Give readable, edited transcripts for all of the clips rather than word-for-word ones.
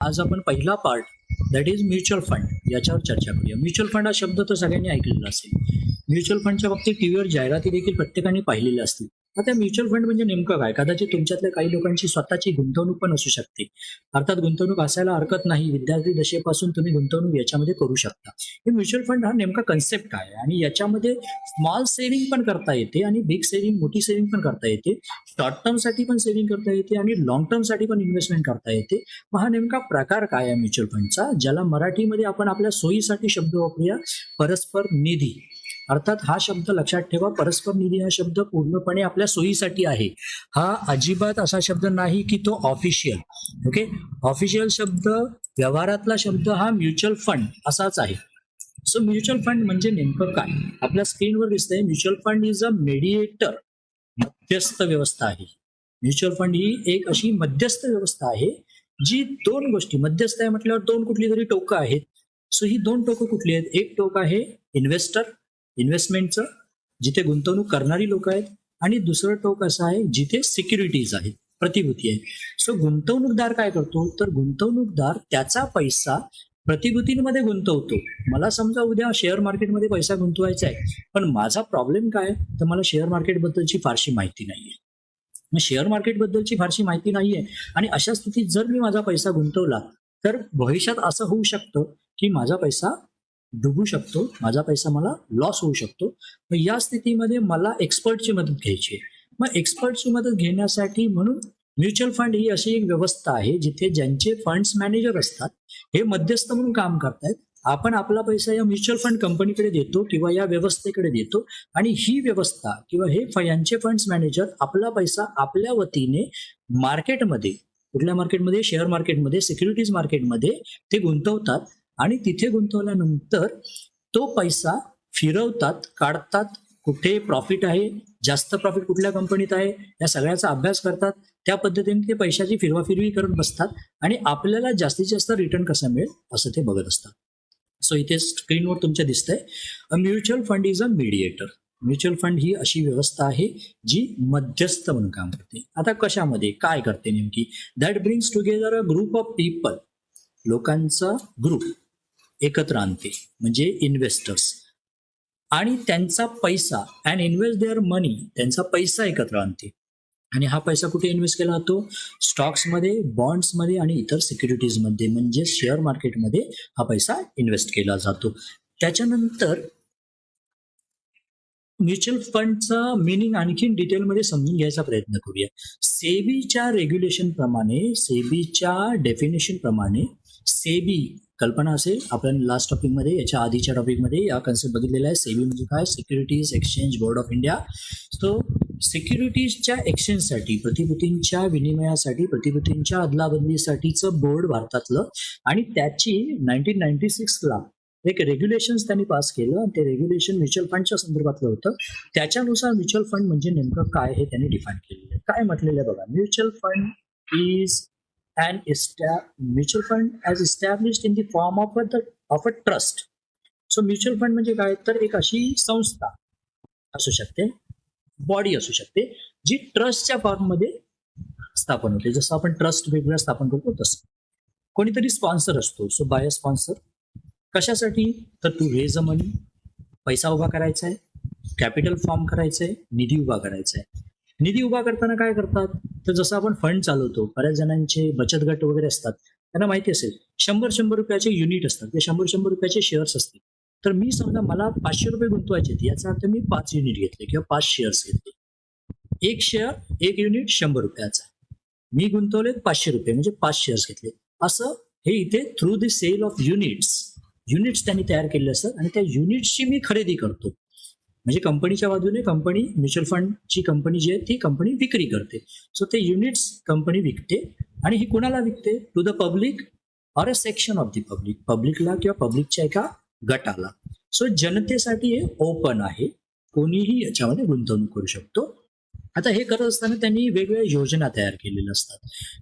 आज आपण पहिला part that is mutual fund याच्यावर चर्चा करूया. म्युच्युअल फंड हा शब्द तर सगळ्यांनी ऐकलेला असेल. म्युच्युअल फंडच्या बाबतीत टीव्हीवर जाहिराती देखील प्रत्येकाने पाहिलेल्या असतील. आता म्युच्युअल फंड म्हणजे नेमकं काय? कदाचित तुमच्यातल्या काही लोकांची स्वतःची गुंतवणूक पण असू शकते. अर्थात गुंतवणूक असायला हरकत नाही. विद्यार्थी दशेपासून तुम्ही गुंतवणूक याच्यामध्ये करू शकता. हे म्युच्युअल फंड हा नेमका कन्सेप्ट काय आहे आणि याच्यामध्ये स्मॉल सेव्हिंग पण करता येते आणि बिग सेव्हिंग, मोठी सेव्हिंग पण करता येते. शॉर्ट टर्मसाठी पण सेव्हिंग करता येते आणि लॉंग टर्मसाठी पण इन्व्हेस्टमेंट करता येते. मग हा नेमका प्रकार काय आहे म्युच्युअल फंडचा, ज्याला मराठीमध्ये आपण आपल्या सोयीसाठी शब्द वापरूया परस्पर निधी. अर्थात हा शब्द लक्षात ठेवा, परस्पर निधी हा शब्द पूर्णपणे आपल्या सोयीसाठी आहे. हा अजिबात असा शब्द नाही की तो ऑफिशियल. ओके, ऑफिशियल शब्द, व्यवहारातला शब्द हा म्युच्युअल फंड असाच आहे. सो म्युच्युअल फंड म्हणजे नेमकं काय? आपल्या स्क्रीनवर दिसतंय, mutual fund is a mediator, मध्यस्थ व्यवस्था आहे. म्युच्युअल फंड ही एक अशी मध्यस्थ व्यवस्था आहे जी दोन गोष्टी, मध्यस्थ आहे म्हटल्यावर दोन कुठली तरी टोकं आहेत. सो ही दोन टोकं कुठली आहेत? एक टोक आहे इन्व्हेस्टर, इन्व्हेस्टमेंटचं, जिथे गुंतवणूक करणारी लोक आहेत, आणि दुसरं टोक असं आहे जिथे सिक्युरिटीज आहेत, प्रतिभूती आहे. सो गुंतवणूकदार काय करतो? तर गुंतवणूकदार त्याचा पैसा प्रतिभूतींमध्ये गुंतवतो. मला समजा उद्या शेअर मार्केटमध्ये पैसा गुंतवायचा आहे, पण माझा प्रॉब्लेम काय? तर मला शेअर मार्केटबद्दलची फारशी माहिती नाहीये. मग शेअर मार्केटबद्दलची फारशी माहिती नाहीये आणि अशा स्थितीत जर मी माझा पैसा गुंतवला तर भविष्यात असं होऊ शकतं की माझा पैसा डुबू शकतो, माझा पैसा मला लॉस होऊ शकतो. मग या स्थितीमध्ये मला एक्सपर्टची मदत घ्यायची आहे. मग एक्सपर्टची मदत घेण्यासाठी म्हणून म्युच्युअल फंड ही अशी एक व्यवस्था आहे जिथे ज्यांचे फंड्स मॅनेजर असतात हे मध्यस्थ म्हणून काम करतायत. आपण आपला पैसा या म्युच्युअल फंड कंपनीकडे देतो किंवा या व्यवस्थेकडे देतो आणि ही व्यवस्था किंवा हे यांचे फंड्स मॅनेजर आपला पैसा आपल्या वतीने मार्केटमध्ये, कुठल्या मार्केटमध्ये? शेअर मार्केटमध्ये, सिक्युरिटीज मार्केटमध्ये ते गुंतवतात आणि तिथे गुंतवल्यानंतर तो पैसा फिरवतात, काढतात. कुठे प्रॉफिट आहे, जास्त प्रॉफिट कुठल्या कंपनीत आहे, या सगळ्याचा अभ्यास करतात. त्या पद्धतीने ते पैशाची फिरवाफिरवी करत बसतात आणि आपल्याला जास्तीत जास्त रिटर्न कसा मिळेल असं ते बघत असतात. सो इथे स्क्रीनवर तुमच्या दिसतंय, a mutual fund is a mediator. Mutual fund ही अशी व्यवस्था आहे जी मध्यस्थ म्हणून काम करते. आता कशामध्ये काय करते नेमकी? That brings together a group of people, लोकांचा ग्रुप एकत्र आणते, म्हणजे इन्व्हेस्टर्स, आणि त्यांचा पैसा अँड इन्व्हेस्ट देअर मनी, त्यांचा पैसा एकत्र आणते. आणि हा पैसा कुठे इन्व्हेस्ट केला जातो? स्टॉक्समध्ये, बॉन्ड्समध्ये आणि इतर सिक्युरिटीजमध्ये, म्हणजे शेअर मार्केटमध्ये हा पैसा इन्व्हेस्ट केला जातो. त्याच्यानंतर म्युच्युअल फंडचा मिनिंग आणखीन डिटेलमध्ये समजून घ्यायचा प्रयत्न करूया. सेबीच्या रेग्युलेशन प्रमाणे, सेबीच्या डेफिनेशन प्रमाणे, सेबी कल्पना असेल, आपण लास्ट टॉपिकमध्ये, याच्या आधीच्या टॉपिकमध्ये या कन्सेप्ट बघितलेला आहे. सेबी म्हणजे काय? Securities exchange board of India. So सिक्युरिटीजच्या एक्सचेंजसाठी, प्रतिभूतींच्या विनिमयासाठी, प्रतिभूतींच्या अदलाबदलीसाठीचं बोर्ड भारतातलं, आणि त्याची 1996ला एक रेग्युलेशन त्यांनी पास केलं आणि ते रेग्युलेशन म्युच्युअल फंडच्या संदर्भातलं होतं. त्याच्यानुसार म्युच्युअल फंड म्हणजे नेमकं काय हे त्यांनी डिफाईन केलेलं आहे. काय म्हटलेलं आहे बघा, mutual fund is mutual fund as established in the form of a trust. So mutual fund म्हणजे काय? तर एक अशी संस्था असू शकते, बॉडी असू शकते, जी ट्रस्टच्या फॉर्ममध्ये स्थापन होते. जसं आपण ट्रस्ट वेगवेगळ्या स्थापन करतो तसं. कोणीतरी स्पॉन्सर असतो. So by a sponsor. कशासाठी? तर टू रेज अ मनी, पैसा उभा करायचा आहे, कॅपिटल फॉर्म करायचं आहे, निधी उभा करायचा आहे. निधी उभा करताना काय करतात? तर जसं आपण फंड चालवतो, बऱ्याच जणांचे बचत गट वगैरे असतात, त्यांना माहिती असेल 100 रुपयाचे युनिट असतात, ते 100 रुपयाचे शेअर्स असतील. तर मी समजा मला 500 रुपये गुंतवायचे आहेत, याचा अर्थ मी 5 युनिट घेतले किंवा 5 शेअर्स घेतले. एक शेअर, एक युनिट 100 रुपयाचा. मी गुंतवले 500 रुपये म्हणजे 5 शेअर्स घेतले. असं हे इथे through the sale of units त्यांनी तयार केले असतात आणि त्या युनिट्सची मी खरेदी करतो. म्हणजे कंपनीच्या बाजूने कंपनी, म्युच्युअल फंडची कंपनी जी आहे ती कंपनी विक्री करते. सो ते युनिट्स कंपनी विकते आणि ही कुणाला विकते? To the public or a section of the public, पब्लिकला किंवा पब्लिकच्या एका गटाला. सो जनतेसाठी हे ओपन आहे, कोणीही याच्यामध्ये गुंतवणूक करू शकतो. आता हे करत असताना त्यांनी वेगवेगळ्या योजना तयार केलेल्या असतात.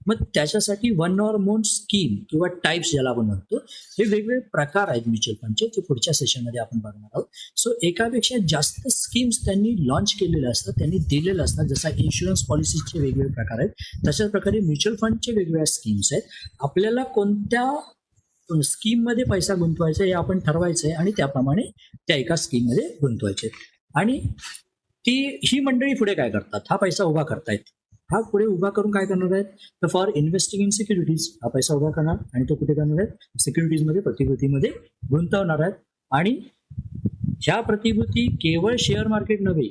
मग त्याच्यासाठी वन ऑर मोर स्कीम किंवा टाईप्स ज्याला आपण म्हणतो, हे वेगवेगळे प्रकार आहेत म्युच्युअल फंडचे, ते पुढच्या सेशनमध्ये आपण बघणार आहोत. सो एकापेक्षा जास्त स्कीम्स त्यांनी लॉन्च केलेल्या असतात, त्यांनी दिलेल्या असतात. जसा इन्शुरन्स पॉलिसीचे वेगवेगळे प्रकार आहेत, तशाच प्रकारे म्युच्युअल फंडचे वेगवेगळ्या स्कीम्स आहेत. आपल्याला कोणत्या स्कीममध्ये पैसा गुंतवायचा हे आपण ठरवायचं आहे आणि त्याप्रमाणे त्या एका स्कीममध्ये गुंतवायचे. आणि ही मंडळी पुढे काय करतात, हा पैसा उभा करतायत. हा पुढे उभा करून काय करणार आहेत, तर फॉर इन्व्हेस्टिंग इन सिक्युरिटीज हा पैसा उभा करणार आणि तो कुठे करणार आहेत, सिक्युरिटीजमध्ये, प्रतिभूतीमध्ये गुंतवणार आहेत. आणि ह्या प्रतिभूती केवळ शेअर मार्केट नव्हे,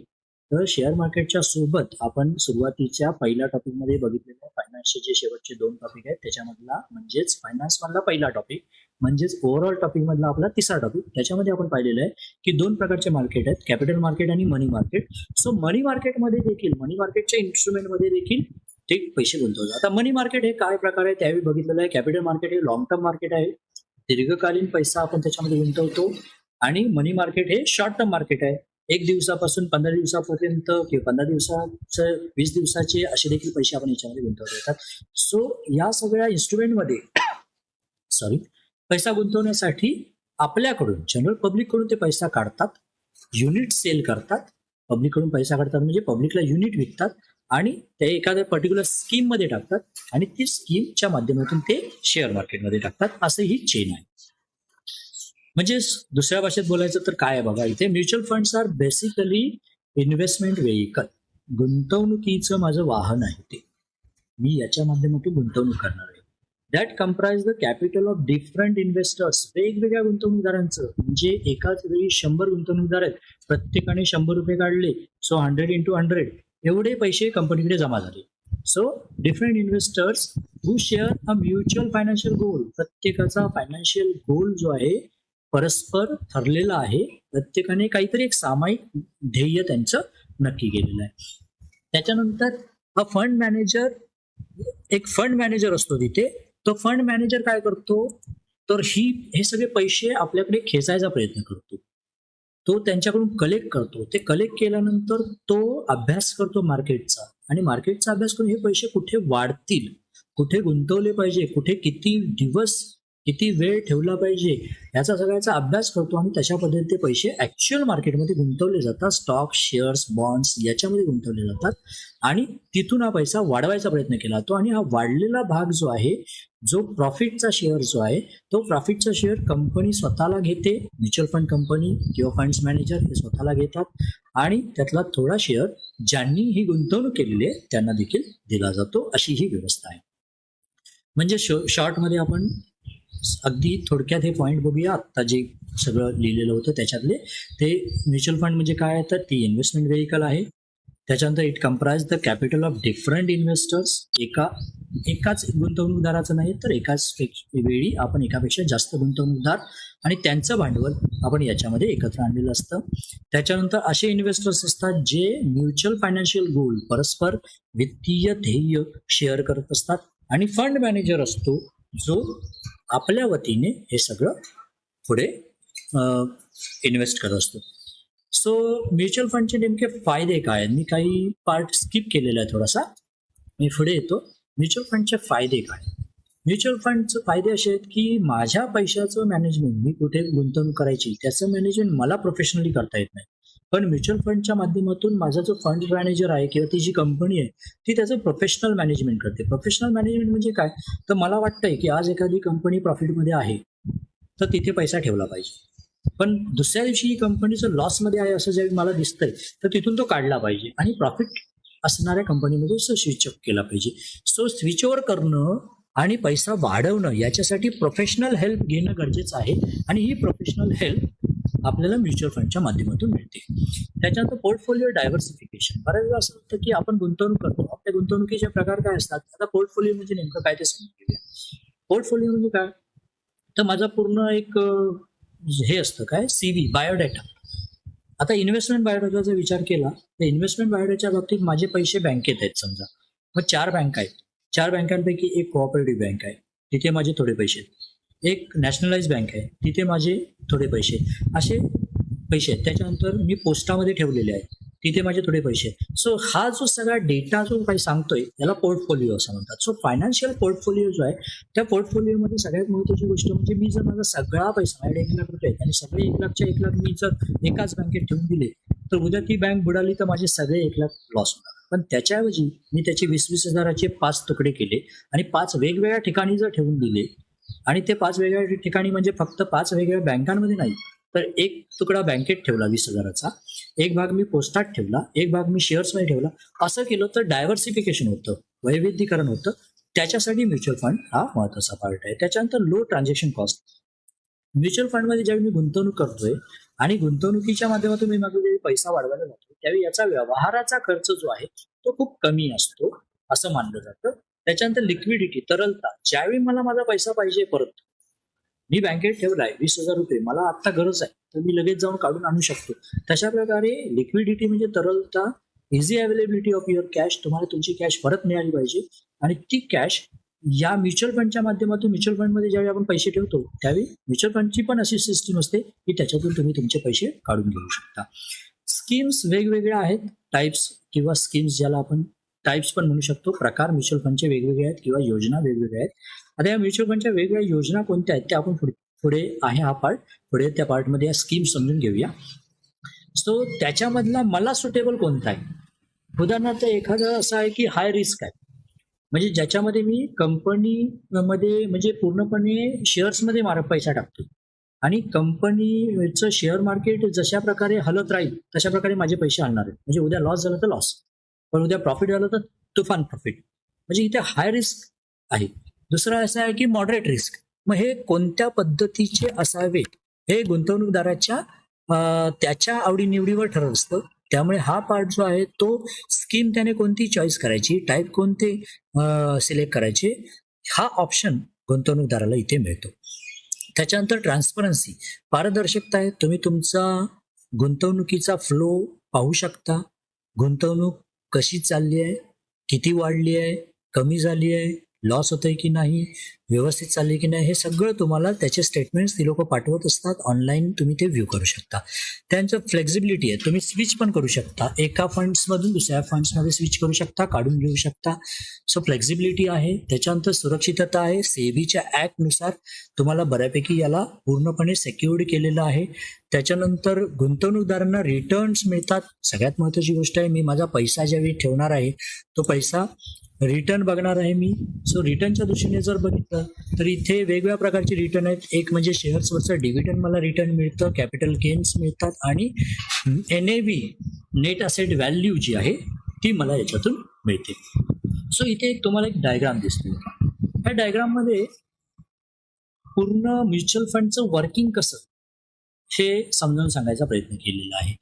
तर शेअर मार्केटच्या सोबत आपण सुरुवातीच्या पहिल्या टॉपिकमध्ये बघितलेल्या फायनान्सचे जे शेवटचे 2 टॉपिक आहेत त्याच्यामधला, म्हणजेच फायनान्स मधला पहिला टॉपिक, म्हणजेच ओव्हरऑल टॉपिक मधला आपला तिसरा टॉपिक, त्याच्यामध्ये आपण पाहिलेलं आहे की 2 प्रकारचे मार्केट आहेत, कॅपिटल मार्केट आणि मनी मार्केट. सो मनी मार्केटमध्ये देखील, मनी मार्केटच्या इन्स्ट्रुमेंटमध्ये देखील ते पैसे गुंतवतात. आता मनी मार्केट हे काय प्रकार आहे त्यावेळी बघितलेलं आहे. कॅपिटल मार्केट हे लॉंग टर्म मार्केट आहे, दीर्घकालीन पैसा आपण त्याच्यामध्ये गुंतवतो. आणि मनी मार्केट हे शॉर्ट टर्म मार्केट आहे, 1 दिवसापासून 15 दिवसापर्यंत किंवा 15 दिवसाचं 20 दिवसाचे असे देखील पैसे आपण याच्यामध्ये गुंतवता येतात. सो या सगळ्या इन्स्ट्रुमेंटमध्ये पैसा गुंतवण्यासाठी आपल्याकडून, जनरल पब्लिककडून ते पैसा काढतात, युनिट सेल करतात. पब्लिककडून पैसा काढतात म्हणजे पब्लिकला युनिट विकतात आणि ते एखाद्या पर्टिक्युलर स्कीम मध्ये टाकतात आणि ती स्कीमच्या माध्यमातून ते शेअर मार्केटमध्ये टाकतात. असं ही चेन आहे. म्हणजे दुसऱ्या भाषेत बोलायचं तर काय आहे बघा, इथे mutual funds are basically investment vehicle. गुंतवणुकीचं माझं वाहन आहे ते, मी याच्या माध्यमातून गुंतवणूक करणार आहे. That comprise the capital of different investors. वेगवेगळ्या गुंतवणूकदारांचं, म्हणजे एकाच वेळी 100 गुंतवणूकदार आहेत, प्रत्येकाने ₹100 काढले, सो 100 into 100 एवढे पैसे कंपनीकडे जमा झाले. So different investors who share a mutual financial गोल. प्रत्येकाचा फायनान्शियल गोल जो आहे परस्पर ठरलेला आहे. प्रत्येकाने काहीतरी एक सामायिक ध्येय त्यांचं नक्की केलेलं आहे. त्याच्यानंतर हा फंड मॅनेजर, एक फंड मॅनेजर असतो तिथे. तो फंड मॅनेजर काय करतो, तर हे सगळे पैसे आपल्याकडे खेचायचा प्रयत्न करतो. तो त्यांच्याकडून कलेक्ट करतो. ते कलेक्ट केल्यानंतर तो अभ्यास करतो मार्केटचा, आणि मार्केटचा अभ्यास करून हे पैसे कुठे वाढतील, कुठे गुंतवले पाहिजे, कुठे किती दिवस किती वेळ ठेवला पाहिजे, याचा सगळ्याचा अभ्यास करतो आणि तशा पद्धतीने ते पैसे ऍक्च्युअल मार्केटमध्ये गुंतवले जातात. स्टॉक, शेअर्स, बॉन्ड्स याच्यामध्ये गुंतवले जातात आणि तिथून हा पैसा वाढवायचा प्रयत्न केला जातो. आणि हा वाढलेला भाग जो आहे, जो प्रॉफिटचा शेअर जो आहे, तो प्रॉफिटचा शेअर कंपनी स्वतःला घेते. म्युच्युअल फंड कंपनी किंवा फंड्स मॅनेजर हे स्वतःला घेतात आणि त्यातला थोडा शेअर ज्यांनी ही गुंतवणूक केलेली आहे त्यांना देखील दिला जातो. अशी ही व्यवस्था आहे. म्हणजे शॉर्टमध्ये आपण अगदी थोडक्यात हे पॉईंट बघूया. आत्ता जे सगळं लिहिलेलं होतं त्याच्यातले, ते म्युच्युअल फंड म्हणजे काय आहे, तर ती इन्व्हेस्टमेंट व्हेइकल आहे. त्याच्यानंतर it comprise the capital of different investors. एकाच गुंतवणूकदाराचं नाही, तर एकाच वेळी आपण एकापेक्षा जास्त गुंतवणूकदार आणि त्यांचं भांडवल आपण याच्यामध्ये एकत्र आणलेलं असतं. त्याच्यानंतर असे इन्व्हेस्टर्स असतात जे म्युच्युअल फायनान्शियल गोल, परस्पर वित्तीय ध्येय शेअर करत असतात. आणि फंड मॅनेजर असतो जो आपल्या वतीने हे सगळं पुढे इन्व्हेस्ट करत असतो. सो म्युच्युअल फंडचे नेमके फायदे काय आहेत, मी काही पार्ट स्किप केलेला आहे थोडासा, मी पुढे येतो. म्युच्युअल फंडचे फायदे काय? म्युच्युअल फंडचे फायदे असे आहेत की माझ्या पैशाचं मॅनेजमेंट, मी कुठे गुंतवणूक करायची त्याचं मॅनेजमेंट मला प्रोफेशनली करता येत नाही, पण म्युच्युअल फंडच्या माध्यमातून माझा जो फंड मॅनेजर आहे किंवा ती जी कंपनी आहे ती त्याचं प्रोफेशनल मॅनेजमेंट करते. प्रोफेशनल मॅनेजमेंट म्हणजे काय, तर मला वाटतंय की आज एखादी कंपनी प्रॉफिटमध्ये आहे तर तिथे पैसा ठेवला पाहिजे, पण दुसऱ्या दिवशी ही कंपनीचं लॉसमध्ये आहे असं ज्यावेळी मला दिसतंय तर तिथून तो काढला पाहिजे आणि प्रॉफिट असणाऱ्या कंपनीमध्ये स्विच ऑफ केला पाहिजे. सो स्विच ओव्हर करणं आणि पैसा वाढवणं याच्यासाठी प्रोफेशनल हेल्प घेणं गरजेचं आहे आणि ही प्रोफेशनल हेल्प आपल्याला म्युच्युअल फंडच्या माध्यमातून मिळते. त्याच्यानंतर पोर्टफोलिओ डायव्हर्सिफिकेशन. बऱ्याच वेळा असं होतं की आपण गुंतवणूक करतो, आपल्या गुंतवणुकीचे प्रकार काय असतात. आता पोर्टफोलिओ म्हणजे नेमकं काय ते समजून घेऊया. पोर्टफोलिओ म्हणजे काय, तर माझा पूर्ण एक हे असतं काय, CV, बायोडेटा. आता इन्व्हेस्टमेंट बायोडेटाचा विचार केला तर इन्व्हेस्टमेंट बायोडेटाच्या बाबतीत माझे पैसे बँकेत आहेत समजा, मग 4 बँका आहेत. 4 बँकांपैकी एक कोऑपरेटिव्ह बँक आहे, तिथे माझे थोडे पैसे आहेत. एक नॅशनलाइज बँक आहे, तिथे माझे थोडे पैसे आहेत. असे पैसे आहेत. त्याच्यानंतर मी पोस्टामध्ये ठेवलेले आहेत, तिथे माझे थोडे पैसे. सो हा जो सगळा डेटा जो काही सांगतोय याला पोर्टफोलिओ असं म्हणतात. सो फायनान्शियल पोर्टफोलिओ जो आहे त्या पोर्टफोलिओमध्ये सगळ्यात महत्त्वाची गोष्ट म्हणजे मी जर माझा सगळा पैसा, माझ्याकडे 1,00,000 रुपये आहेत आणि सगळे 1,00,000च्या 1,00,000 मी जर एकाच बँकेत ठेवून दिले तर उद्या ती बँक बुडाली तर माझे सगळे 1,00,000 लॉस होणार. पण त्याच्याऐवजी मी त्याचे 20-20 हजाराचे 5 तुकडे केले आणि 5 वेगवेगळ्या ठिकाणी जर ठेवून दिले आणि ते 5 वेगवेगळ्या ठिकाणी म्हणजे फक्त 5 वेगवेगळ्या बँकांमध्ये नाही, तर एक तुकडा बँकेत ठेवला 20,000चा, एक भाग मी पोस्टात ठेवला, एक भाग मी शेअर्समध्ये ठेवला. असं केलं तर डायव्हर्सिफिकेशन होतं, वैविध्यीकरण होतं. त्याच्यासाठी म्युच्युअल फंड हा महत्त्वाचा पार्ट आहे. त्याच्यानंतर लो ट्रान्झॅक्शन कॉस्ट. म्युच्युअल फंडमध्ये ज्यावेळी मी गुंतवणूक करतोय आणि गुंतवणुकीच्या माध्यमातून मी माझा जे पैसा वाढवायला जातो त्यावेळी याचा व्यवहाराचा खर्च जो आहे तो खूप कमी असतो असं मानलं जातं. त्याच्यानंतर लिक्विडिटी, तरलता. ज्यावेळी मला माझा पैसा पाहिजे परत, मी बँकेत ठेवलाय 20,000 रुपये, मला आता गरज आहे तर मी लगेच जाऊन काढून आणू शकतो. तशा प्रकारे लिक्विडिटी म्हणजे तरलता, easy availability of your cash. तुम्हाला तुमची कॅश परत मिळाली पाहिजे आणि ती कॅश या म्युच्युअल फंडच्या माध्यमातून, म्युच्युअल फंडमध्ये ज्यावेळी आपण पैसे ठेवतो त्यावेळी म्युच्युअल फंडची पण अशी सिस्टीम असते की त्याच्यातून तुम्ही तुमचे पैसे काढून घेऊ शकता. स्कीम्स वेगवेगळ्या आहेत, टाईप्स किंवा स्कीम्स ज्याला आपण टाईप्स पण म्हणू शकतो. प्रकार म्युच्युअल फंडचे वेगवेगळे आहेत किंवा योजना वेगवेगळ्या आहेत. आता या म्युच्युअल फंडच्या वेगवेगळ्या योजना कोणत्या आहेत त्या आपण पुढे आहे हा पार्ट, पुढे त्या पार्टमध्ये या स्कीम समजून घेऊया. सो त्याच्यामधला मला सुटेबल कोणता आहे. उदाहरणार्थ एखादं असं आहे की हाय रिस्क आहे, म्हणजे ज्याच्यामध्ये मी कंपनीमध्ये म्हणजे पूर्णपणे शेअर्समध्ये पैसा टाकतो आणि कंपनीचं शेअर मार्केट जशा प्रकारे हलत राहील तशा प्रकारे माझे पैसे हलणार आहेत. म्हणजे उद्या लॉस झाला तर लॉस, पण उद्या प्रॉफिट झालं तर तुफान प्रॉफिट. म्हणजे इथे हाय रिस्क आहे. दुसरं असं आहे की मॉडरेट रिस्क. मग हे कोणत्या पद्धतीचे असावे हे गुंतवणूकदाराच्या त्याच्या आवडीनिवडीवर ठरत असतं. त्यामुळे हा पार्ट जो आहे तो स्कीम त्याने कोणती चॉईस करायची, टाईप कोणते सिलेक्ट करायचे, हा ऑप्शन गुंतवणूकदाराला इथे मिळतो. त्याच्यानंतर ट्रान्सपरन्सी, पारदर्शकता आहे. तुम्ही तुमचा गुंतवणुकीचा फ्लो पाहू शकता. गुंतवणूक कशी चालली आहे, किती वाढली आहे, कमी झाली आहे, लॉस होतोय की नाही, व्यवस्थित चालली की नाही, हे सगळं तुम्हाला त्याचे स्टेटमेंट्स ती लोक पाठवत असतात. ऑनलाईन तुम्ही ते व्ह्यू करू शकता. त्यांचं फ्लेक्झिबिलिटी आहे, तुम्ही स्विच पण करू शकता. एका फंड्समधून दुसऱ्या फंड्समध्ये स्विच करू शकता, काढून घेऊ शकता. सो फ्लेक्झिबिलिटी आहे. त्याच्यानंतर सुरक्षितता आहे. सेबीच्या ॲक्टनुसार तुम्हाला बऱ्यापैकी याला पूर्णपणे सेक्युर्ड केलेलं आहे. त्याच्यानंतर गुंतवणूकदारांना रिटर्न्स मिळतात. सगळ्यात महत्त्वाची गोष्ट आहे, मी माझा पैसा ज्यावेळी ठेवणार आहे तो पैसा रिटर्न बघणार आहे मी. सो रिटर्नच्या दृष्टीने जर बघितलं तर इथे वेगवेगळ्या प्रकारचे रिटर्न आहेत. एक म्हणजे शेअर्सवरचं डिव्हिडंड मला रिटर्न मिळतं, कॅपिटल गेन्स मिळतात आणि NAV, नेट असेट व्हॅल्यू जी आहे ती मला याच्यातून मिळते. सो इथे तुम्हाला एक डायग्राम दिसतो. ह्या डायग्राममध्ये पूर्ण म्युच्युअल फंडचं वर्किंग कसं हे समजावून सांगायचा प्रयत्न केलेला आहे.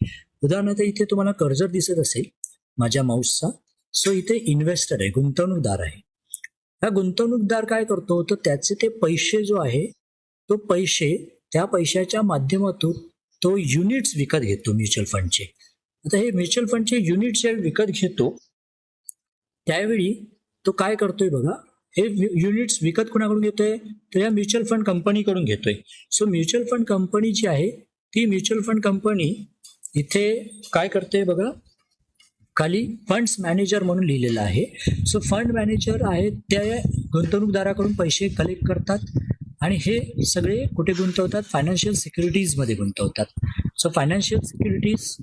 उदाहरणार्थ इथे तुम्हाला कर्जर दिसत असेल माझ्या माऊसचा. सो इथे इन्व्हेस्टर आहे, गुंतवणूकदार आहे. हा गुंतवणूकदार काय करतो तर त्याचे ते पैसे जो आहे तो त्या पैशाच्या माध्यमातून तो युनिट्स विकत घेतो म्युच्युअल फंडचे. आता हे म्युच्युअल फंडचे युनिट्स जे विकत घेतो त्यावेळी तो काय करतोय बघा, हे युनिट्स विकत कोणाकडून घेतोय तर या म्युच्युअल फंड कंपनीकडून घेतोय. सो म्युच्युअल फंड कंपनी जी आहे ती म्युच्युअल फंड कंपनी इथे काय करते बघा, खाली फंड्स मॅनेजर म्हणून लिहिलेलं आहे. सो फंड मॅनेजर आहेत त्या गुंतवणूकदाराकडून पैसे कलेक्ट करतात आणि हे सगळे कुठे गुंतवतात, फायनान्शियल सिक्युरिटीजमध्ये गुंतवतात. सो फायनान्शियल सिक्युरिटीज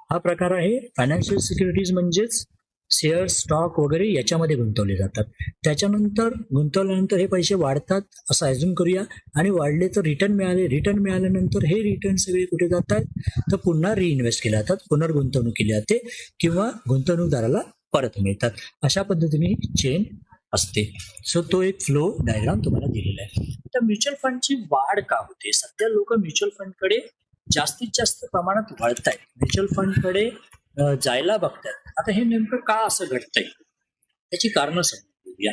हा प्रकार आहे. फायनान्शियल सिक्युरिटीज म्हणजेच शेअर, स्टॉक वगैरे याच्यामध्ये गुंतवले जातात. त्याच्यानंतर गुंतवल्यानंतर हे पैसे वाढतात असं ॲझ्युम करूया आणि वाढले तर रिटर्न मिळाले. रिटर्न मिळाल्यानंतर हे रिटर्न सगळे कुठे जातात तर पुन्हा रिइन्व्हेस्ट केले जातात, पुनर्गुंतवणूक केली जाते किंवा गुंतवणूकदाराला परत मिळतात. अशा पद्धतीने चेन असते. सो तो एक फ्लो डायग्राम तुम्हाला दिलेला आहे. तर म्युच्युअल फंडची वाढ का होते, सध्या लोक म्युच्युअल फंडकडे जास्तीत जास्त प्रमाणात वळत आहेत, म्युच्युअल फंडकडे जायला बघतात. आता हे नेमकं का असं घडतंय त्याची कारणं समजूया.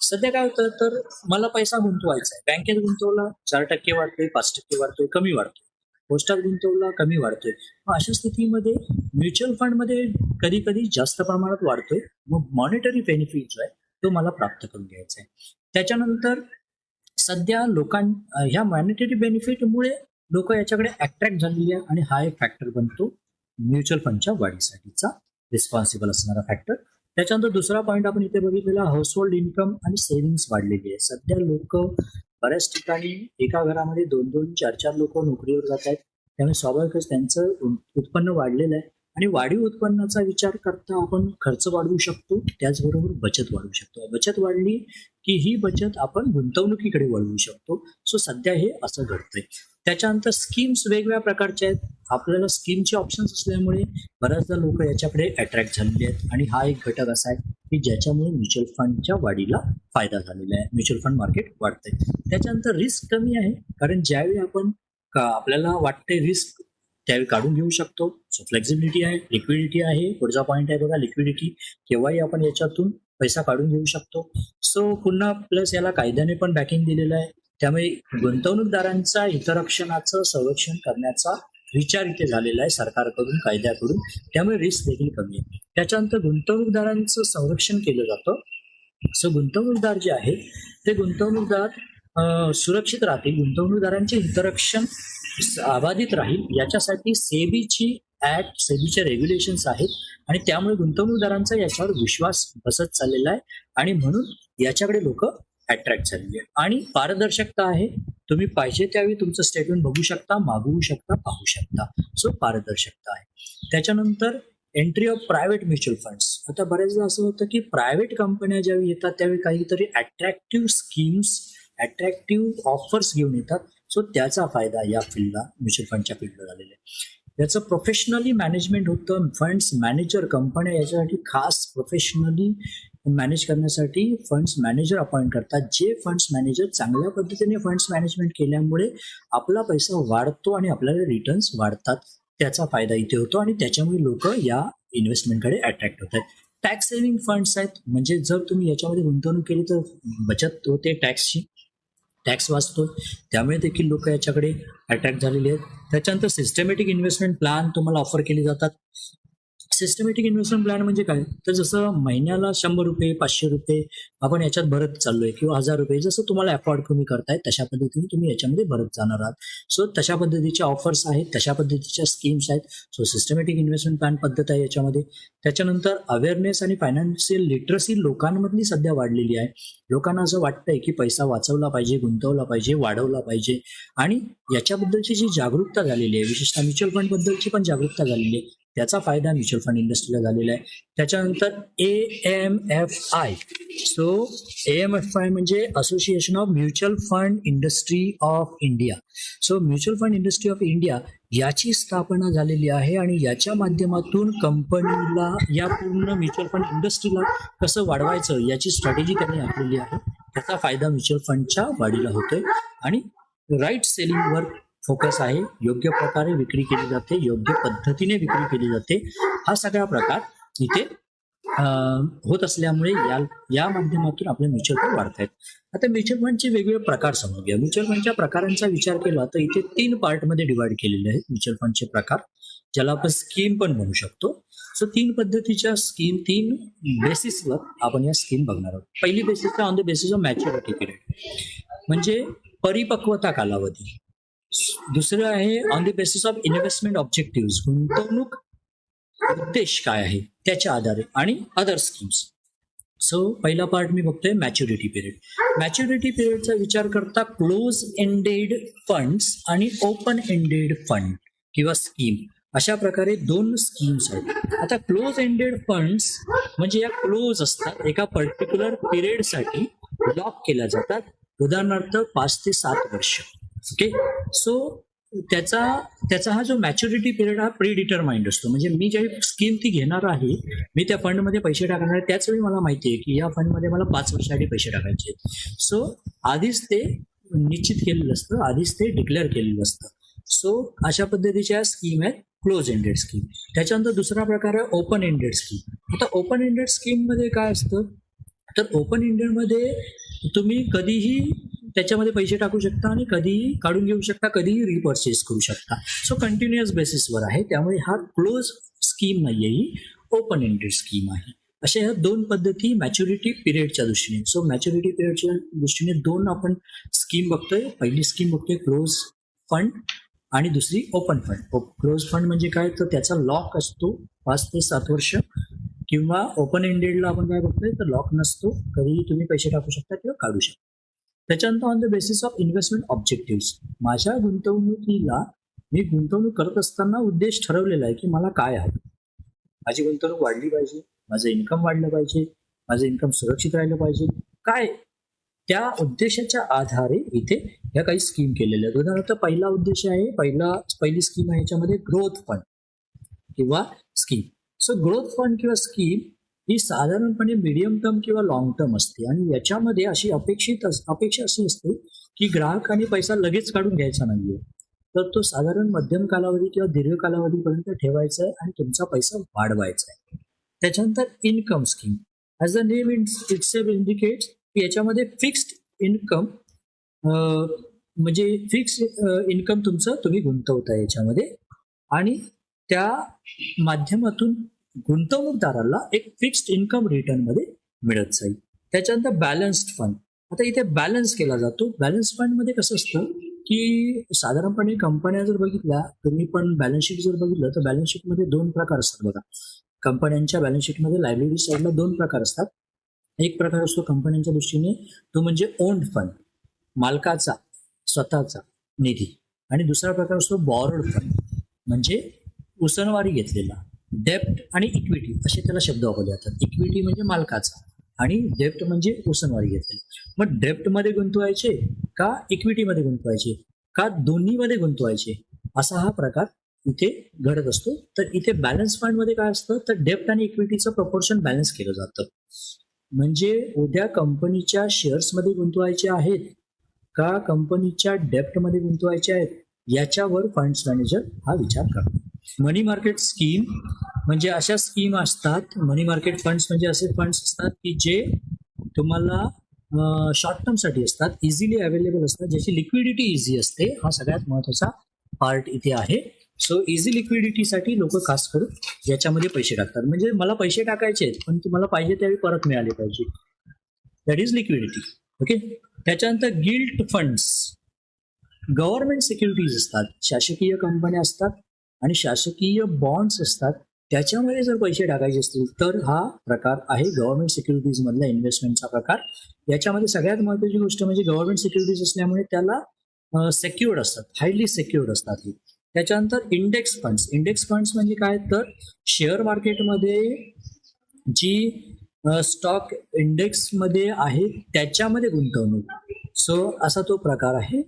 सध्या काय होतं तर मला पैसा गुंतवायचा आहे, बँकेत गुंतवला 4% वाढतोय, 5% वाढतोय, कमी वाढतोय, पोस्टात गुंतवला कमी वाढतोय. मग अशा स्थितीमध्ये म्युच्युअल फंडमध्ये कधी कधी जास्त प्रमाणात वाढतोय. मग मॉनिटरी बेनिफिट जो आहे तो मला प्राप्त करून घ्यायचा आहे. त्याच्यानंतर सध्या ह्या मॉनिटरी बेनिफिटमुळे लोक याच्याकडे अट्रॅक्ट झालेली आहे आणि हा एक फॅक्टर बनतो. म्युच्युअल फंडच्या वाढीसाठीचा रिस्पॉन्सिबल असणारा फॅक्टर. त्याच्यानंतर दुसरा पॉईंट आपण इथे बघितलेला, हाऊसहोल्ड इन्कम आणि सेव्हिंग्स वाढलेली आहे. सध्या लोक बऱ्याच ठिकाणी एका घरामध्ये 2-2, 4-4 लोक नोकरीवर जात आहेत. त्यामुळे स्वाभाविकच त्यांचं उत्पन्न वाढलेलं आहे आणि वाढीव उत्पन्नाचा विचार करता आपण खर्च वाढवू शकतो, त्याचबरोबर बचत वाढवू शकतो. बचत वाढली की ही बचत आपण गुंतवणुकीकडे वळवू शकतो. सो सध्या हे असं घडतंय. त्याच्यानंतर स्कीम्स वेगवेगळ्या प्रकारच्या आहेत. आपल्याला स्कीमचे ऑप्शन्स असल्यामुळे बऱ्याचदा लोक याच्याकडे अट्रॅक्ट झालेले आहेत आणि हा एक घटक असा आहे की ज्याच्यामुळे म्युच्युअल फंडच्या वाढीला फायदा झालेला आहे. म्युच्युअल फंड मार्केट वाढतंय. त्याच्यानंतर रिस्क कमी आहे, कारण ज्यावेळी आपण आपल्याला वाटते रिस्क त्यावेळी काढून घेऊ शकतो. सो फ्लेक्झिबिलिटी आहे, लिक्विडिटी आहे. पुढचा पॉईंट आहे बघा, लिक्विडिटी. केव्हाही आपण याच्यातून पैसा काढून घेऊ शकतो. सो पुन्हा प्लस याला कायद्याने पण बॅकिंग दिलेलं आहे. त्यामुळे गुंतवणूकदारांचा हितरक्षणाचं संरक्षण करण्याचा विचार इथे झालेला आहे सरकारकडून, कायद्याकडून. त्यामुळे रिस्क देखील कमी आहे. त्याच्यानंतर गुंतवणूकदारांचं संरक्षण केलं जातं. सो गुंतवणूकदार जे आहेत ते गुंतवणूकदार सुरक्षित राहतील, गुंतवणूकदारांचे हितरक्षण अबाधित राहील याच्यासाठी सेबीचे रेग्युलेशन्स आहेत आणि त्यामुळे गुंतवणूकदारांचा याच्यावर विश्वास बसत चाललेला आहे आणि म्हणून याच्याकडे लोक अट्रॅक्ट झालेली आहे. आणि पारदर्शकता आहे. तुम्ही पाहिजे त्यावेळी तुमचं स्टेटमेंट बघू शकता, मागवू शकता, पाहू शकता. सो पारदर्शकता आहे. त्याच्यानंतर entry of private mutual funds. आता बऱ्याचदा असं होतं की प्रायव्हेट कंपन्या ज्यावेळी येतात त्यावेळी काहीतरी अट्रॅक्टिव्ह स्कीम्स, अट्रॅक्टिव्ह ऑफर्स घेऊन येतात. सो त्याचा फायदा या फील्डला, म्युच्युअल फंडच्या फील्डला झालेला आहे. याचं प्रोफेशनली मॅनेजमेंट होतं. फंड्स मॅनेजर कंपन्या याच्यासाठी खास प्रोफेशनली मॅनेज करण्यासाठी फंड्स मॅनेजर अपॉइंट करतात. जे फंड्स मॅनेजर चांगल्या पद्धतीने फंड्स मॅनेजमेंट केल्यामुळे आपला पैसा वाढतो आणि आपल्याला रिटर्न्स वाढतात. त्याचा फायदा इथे होतो आणि त्याच्यामुळे लोक या इन्व्हेस्टमेंटकडे अट्रॅक्ट होतात. टॅक्स सेव्हिंग फंड्स आहेत, म्हणजे जर तुम्ही याच्यामध्ये गुंतवणूक केली तर बचत होते टॅक्सची, टॅक्स वाचतो, त्यामुळे देखील लोक याच्याकडे अट्रॅक्ट झालेले आहेत. त्याच्यानंतर सिस्टमॅटिक इन्व्हेस्टमेंट प्लॅन तुम्हाला ऑफर केले जातात. सिस्टमॅटिक इन्व्हेस्टमेंट प्लॅन म्हणजे काय, तर जसं महिन्याला 100 रुपये, 500 रुपये आपण याच्यात भरत चाललोय किंवा 1000 रुपये, जसं तुम्हाला अफोर्ड तुम्ही करताय तशा पद्धतीने तुम्ही याच्यामध्ये भरत जाणार आहात. सो तशा पद्धतीच्या ऑफर्स आहेत, तशा पद्धतीच्या स्कीम्स आहेत. सो सिस्टमॅटिक इन्व्हेस्टमेंट प्लॅन पद्धत आहे याच्यामध्ये. त्याच्यानंतर अवेअरनेस आणि फायनान्शियल लिटरसी लोकांमधली सध्या वाढलेली आहे. लोकांना असं वाटतंय की पैसा वाचवला पाहिजे, गुंतवला पाहिजे, वाढवला पाहिजे आणि याच्याबद्दलची जी जागरूकता झालेली आहे, विशेषतः म्युच्युअल फंड बद्दलची पण जागरूकता झालेली आहे, त्याचा फायदा म्युच्युअल फंड इंडस्ट्रीला झालेला आहे. त्याच्यानंतर AMFI. सो AMFI म्हणजे association of mutual fund industry of India. So mutual fund industry of India याची स्थापना झालेली आहे आणि याच्या माध्यमातून कंपनीला, या पूर्ण म्युच्युअल फंड इंडस्ट्रीला कसं वाढवायचं याची स्ट्रॅटेजी त्यांनी आखलेली आहे. त्याचा फायदा म्युच्युअल फंडच्या वाढीला होतोय आणि राईट सेलिंगवर फोकस आहे. योग्य प्रकारे विक्री केली जाते, योग्य पद्धतीने विक्री केली जाते. हा सगळा प्रकार इथे होत असल्यामुळे या माध्यमातून आपले म्युच्युअल फंड वाढत आहेत. आता म्युच्युअल फंडचे वेगवेगळे प्रकार समजून घ्या. म्युच्युअल फंडच्या प्रकारांचा विचार केला तर इथे 3 पार्टमध्ये डिवाइड केलेले आहेत म्युच्युअल फंडचे प्रकार, ज्याला आपण स्कीम पण म्हणू शकतो. सो 3 पद्धतीच्या स्कीम, 3 बेसिसवर आपण या स्कीम बघणार आहोत. पहिली basis on the basis of maturity period, म्हणजे परिपक्वता कालावधी. दुसरं आहे on the basis of investment objective, गुंतवणूक उद्देश काय आहे त्याच्या आधारे, आणि अदर स्कीम्स. सो पहिला पार्ट मी बघतोय मॅच्युरिटी पिरियड. मॅच्युरिटी पिरियडचा विचार करता क्लोज एंडेड फंड्स आणि ओपन एंडेड फंड किंवा स्कीम, अशा प्रकारे 2 स्कीम्स आहेत. आता क्लोज एंडेड फंड्स म्हणजे या क्लोज असतात, एका पर्टिक्युलर पिरियडसाठी लॉक केल्या जातात. उदाहरणार्थ 5 ते 7 वर्ष. ओके. सो त्याचा हा जो मॅच्युरिटी पिरियड हा प्री डिटरमाइंड असतो. म्हणजे मी ज्यावेळी स्कीम ती घेणार आहे, मी त्या फंडमध्ये पैसे टाकणार आहे, त्याच वेळी मला माहिती आहे की या फंडमध्ये मला 5 वर्षासाठी पैसे टाकायचे. सो आधीच ते निश्चित केलेलं असतं, आधीच ते डिक्लेअर केलेलं असतं. सो अशा पद्धतीच्या स्कीम आहेत क्लोज एंडेड स्कीम. त्याच्यानंतर दुसरा प्रकार आहे ओपन एंडेड स्कीम. आता ओपन एंडेड स्कीम मध्ये काय असतं, तर ओपन एंडेड मध्ये तुम्ही कधीही त्याच्यामध्ये पैसे टाकू शकता आणि कधीही काढून घेऊ शकता, कधीही रिपर्चेस करू शकता. सो कंटिन्युअस बेसिसवर आहे, त्यामुळे हा क्लोज स्कीम नाहीये, ही ओपन एंडेड स्कीम आहे. अशा ह्या 2 पद्धती मॅच्युरिटी पिरियडच्या दृष्टीने. सो मॅच्युरिटी पिरियडच्या दृष्टीने 2 आपण स्कीम बघतोय. पहिली स्कीम बघतोय क्लोज फंड आणि दुसरी ओपन फंड. क्लोज फंड म्हणजे काय, तर त्याचा लॉक असतो 5 ते 7 वर्ष, किंवा ओपन एंडेडला आपण काय बघतोय तर लॉक नसतो, कधीही तुम्ही पैसे टाकू शकता किंवा काढू शकता. त्याच्यानंतर on the basis of investment objective, माझ्या गुंतवणुकीला मी गुंतवणूक करत असताना उद्देश ठरवलेला आहे की मला काय आहे. माझी गुंतवणूक वाढली पाहिजे, माझं इन्कम वाढलं पाहिजे, माझं इन्कम सुरक्षित राहिलं पाहिजे, काय त्या उद्देशाच्या आधारे इथे ह्या काही स्कीम केलेल्या आहेत. उदाहरणार्थ पहिला उद्देश आहे, पहिली स्कीम आहे याच्यामध्ये ग्रोथ फंड किंवा स्कीम. सो ग्रोथ फंड किंवा स्कीम ही साधारणपणे मीडियम टर्म किंवा लॉंग टर्म असते, आणि याच्यामध्ये अशी अपेक्षा अशी असते की ग्राहकांनी पैसा लगेच काढून घ्यायचा नाहीये, तर तो साधारण मध्यम कालावधी किंवा दीर्घ कालावधीपर्यंत ठेवायचा आहे आणि तुमचा पैसा वाढवायचा आहे. त्याच्यानंतर income scheme, as the name itself indicates की याच्यामध्ये फिक्स्ड इन्कम, म्हणजे फिक्स इन्कम तुमचं तुम्ही गुंतवता याच्यामध्ये, आणि त्या माध्यमातून गुंतवणूकदाराला एक फिक्स्ड इन्कम रिटर्न मध्ये मिळत जाईल. त्याच्यानंतर बॅलन्स्ड फंड, आता इथे बॅलन्स केला जातो. बॅलन्स फंड मध्ये कसं असतं की साधारणपणे कंपन्या जर बघितल्या, तुम्ही पण बॅलन्स शीट जर बघितलं तर बॅलन्स शीटमध्ये 2 प्रकार असतात बघा. कंपन्यांच्या बॅलन्स शीटमध्ये लायबिलिटी साईडला 2 प्रकार असतात. एक प्रकार असतो कंपन्यांच्या दृष्टीने, तो म्हणजे ओन्ड फंड, मालकाचा स्वतःचा निधी, आणि दुसरा प्रकार असतो बॉरोड फंड, म्हणजे उसनवारी घेतलेला. डेप्ट आणि इक्विटी असे त्याला शब्द वापरले जातात. इक्विटी म्हणजे मालकाचा आणि डेप्ट म्हणजे उसनवारी घेतलेली. मग डेप्टमध्ये गुंतवायचे का इक्विटीमध्ये गुंतवायचे का दोन्हीमध्ये गुंतवायचे, असा हा प्रकार इथे घडत असतो. तर इथे बॅलन्स फंडमध्ये काय असतं, तर डेप्ट आणि इक्विटीचं प्रपोर्शन बॅलन्स केलं जातं. म्हणजे उद्या कंपनीच्या शेअर्समध्ये गुंतवायचे आहेत का कंपनीच्या डेप्टमध्ये गुंतवायचे आहेत, याच्यावर फंड्स मॅनेजर हा विचार करतो. मनी मार्केट स्कीम म्हणजे अशा स्कीम असतात, मनी मार्केट फंड्स म्हणजे असे फंड्स असतात की जे तुम्हाला शॉर्ट टर्मसाठी असतात, इझिली अवेलेबल असतात, ज्याची लिक्विडिटी इझी असते. हा सगळ्यात महत्त्वाचा पार्ट इथे आहे. सो इझी लिक्विडिटीसाठी लोक खास करून याच्यामध्ये पैसे टाकतात. म्हणजे मला पैसे टाकायचे आहेत पण तुम्हाला पाहिजे त्यावेळी परत मिळाले पाहिजे, दॅट इज लिक्विडिटी. ओके. त्याच्यानंतर गिल्ट फंड्स, गव्हर्नमेंट सिक्युरिटीज असतात, शासकीय कंपन्या असतात आणि शासकीय बॉन्ड्स असतात, त्याच्यामध्ये जर पैसे टाकायचे असतील तर हा प्रकार आहे गव्हर्नमेंट सिक्युरिटीज मधला इन्व्हेस्टमेंटचा प्रकार. याच्यामध्ये सगळ्यात महत्त्वाची गोष्ट म्हणजे गव्हर्नमेंट सिक्युरिटीज असल्यामुळे त्याला सेक्युर्ड असतात, हायली सेक्युर्ड असतात. त्याच्यानंतर इंडेक्स फंड्स, इंडेक्स फंड्स म्हणजे काय, तर शेअर मार्केटमध्ये जी स्टॉक इंडेक्समध्ये आहे त्याच्यामध्ये गुंतवणूक. सो असा तो प्रकार आहे.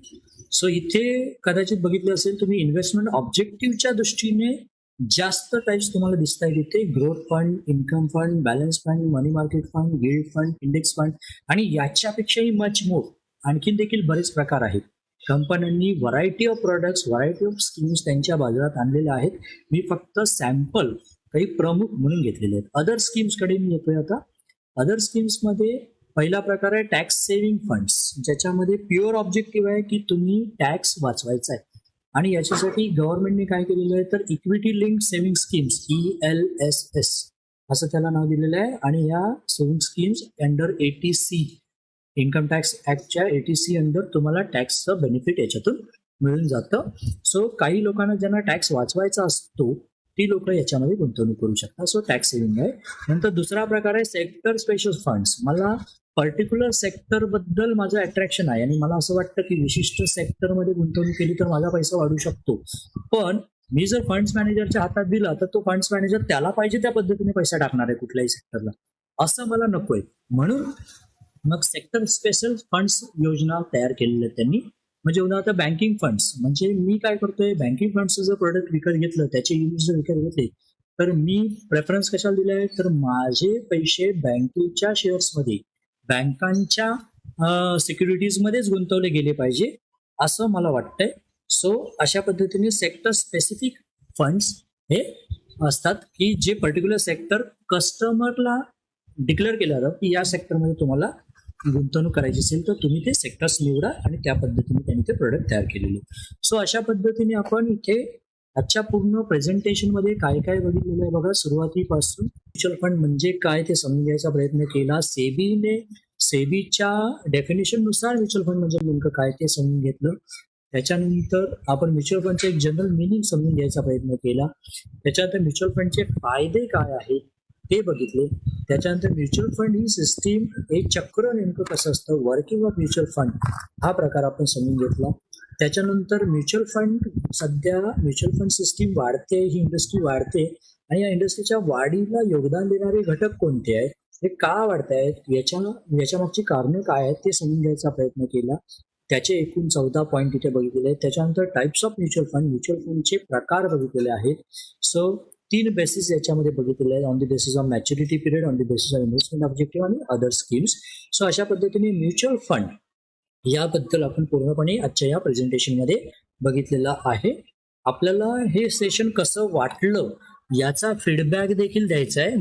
सो इथे कदाचित बघितलं असेल तुम्ही, इन्व्हेस्टमेंट ऑब्जेक्टिव्हच्या दृष्टीने जास्त टाईप्स तुम्हाला दिसत आहेत इथे. Growth fund, income fund, balance fund, money market fund, gilt fund, index fund, आणि याच्यापेक्षाही मच मोर आणखीन देखील बरेच प्रकार आहेत. कंपन्यांनी variety of products, variety of schemes त्यांच्या बाजारात आणलेल्या आहेत. मी फक्त सॅम्पल काही प्रमुख म्हणून घेतलेले आहेत. अदर स्कीम्सकडे मी येतोय आता. अदर स्कीम्समध्ये पहिला प्रकार आहे टॅक्स सेव्हिंग फंड्स, ज्याच्यामध्ये प्युअर ऑब्जेक्टिव्ह आहे की तुम्ही टॅक्स वाचवायचा आहे, आणि याच्यासाठी गव्हर्नमेंटने काय केलेलं आहे, तर equity linked saving schemes ELSS असं त्याला नाव दिलेलं आहे. आणि या saving schemes under ATC, income tax ऍक्टच्या ATC अंडर तुम्हाला टॅक्सचं बेनिफिट याच्यातून मिळून जातं. सो काही लोकांना ज्यांना टॅक्स वाचवायचा असतो ती लोक याच्यामध्ये गुंतवणूक करू शकतात. सो टॅक्स सेव्हिंग आहे. नंतर दुसरा प्रकार आहे सेक्टर स्पेशल फंड्स. मला पर्टिक्युलर सेक्टर बद्दल माझं अट्रॅक्शन आहे आणि मला असं वाटतं की विशिष्ट सेक्टरमध्ये गुंतवणूक केली तर माझा पैसा वाढू शकतो, पण मी जर फंड्स मॅनेजरच्या हातात दिला तर तो फंड्स मॅनेजर त्याला पाहिजे त्या पद्धतीने पैसा टाकणार आहे कुठल्याही सेक्टरला, असं मला नकोय. म्हणून मग सेक्टर स्पेशल फंड्स योजना तयार केलेल्या आहेत त्यांनी. म्हणजे उदाहरणार्थ बँकिंग फंड्स, म्हणजे मी काय करतोय, बँकिंग फंड्सचं जर प्रोडक्ट विकत घेतलं, त्याचे युनिट जर विकत घेतले, तर मी प्रेफरन्स कशाला दिला आहे, तर माझे पैसे बँकेच्या शेअर्समध्ये, बँकांच्या सिक्युरिटीजमध्येच गुंतवले गेले पाहिजे असं मला वाटतंय. सो अशा पद्धतीने सेक्टर स्पेसिफिक फंड्स हे असतात की जे पर्टिक्युलर सेक्टर कस्टमरला डिक्लेअर केलं जातं की या सेक्टरमध्ये तुम्हाला गुंतवणूक करायची असेल तर तुम्ही ते सेक्टर्स निवडा, आणि त्या पद्धतीने त्यांनी ते प्रोडक्ट तयार केलेले. सो अशा पद्धतीने आपण इथे आजच्या पूर्ण प्रेझेंटेशनमध्ये काय काय बघितलेलं आहे बघा. सुरुवातीपासून म्युच्युअल फंड म्हणजे काय ते समजून घ्यायचा प्रयत्न केला. सेबीच्या डेफिनेशन नुसार म्युच्युअल फंड म्हणजे नेमकं काय ते समजून घेतलं. त्याच्यानंतर आपण म्युच्युअल फंडचे एक जनरल मिनिंग समजून घ्यायचा प्रयत्न केला. त्याच्यानंतर म्युच्युअल फंडचे फायदे काय आहेत ते बघितले. त्याच्यानंतर म्युच्युअल फंड ही सिस्टीम, हे चक्र नेमकं कसं असतं, वर्किंग ऑफ म्युच्युअल फंड हा प्रकार आपण समजून घेतला. त्याच्यानंतर म्युच्युअल फंड, सध्या म्युच्युअल फंड सिस्टीम वाढते, ही इंडस्ट्री वाढते आणि या इंडस्ट्रीच्या वाढीला योगदान देणारे घटक कोणते आहेत, हे का वाढत आहेत, याच्यामागची कारणे काय आहेत ते समजून घ्यायचा प्रयत्न केला. त्याचे एकूण 14 पॉईंट इथे बघितलेले आहेत. त्याच्यानंतर types of mutual fund, mutual फंडचे प्रकार बघितलेले आहेत. सो 3 बेसिस याच्यामध्ये बघितलेले आहेत, on the basis of maturity period, on the basis of investment objective आणि अदर स्कीम्स. सो अशा पद्धतीने म्युच्युअल फंड याबद्दल आपण पूर्णपणे आजच्या या प्रेझेंटेशनमध्ये बघितलेलं आहे. आपल्याला हे सेशन कसं वाटलं याचा फीडबॅक देखील द्यायचा आहे.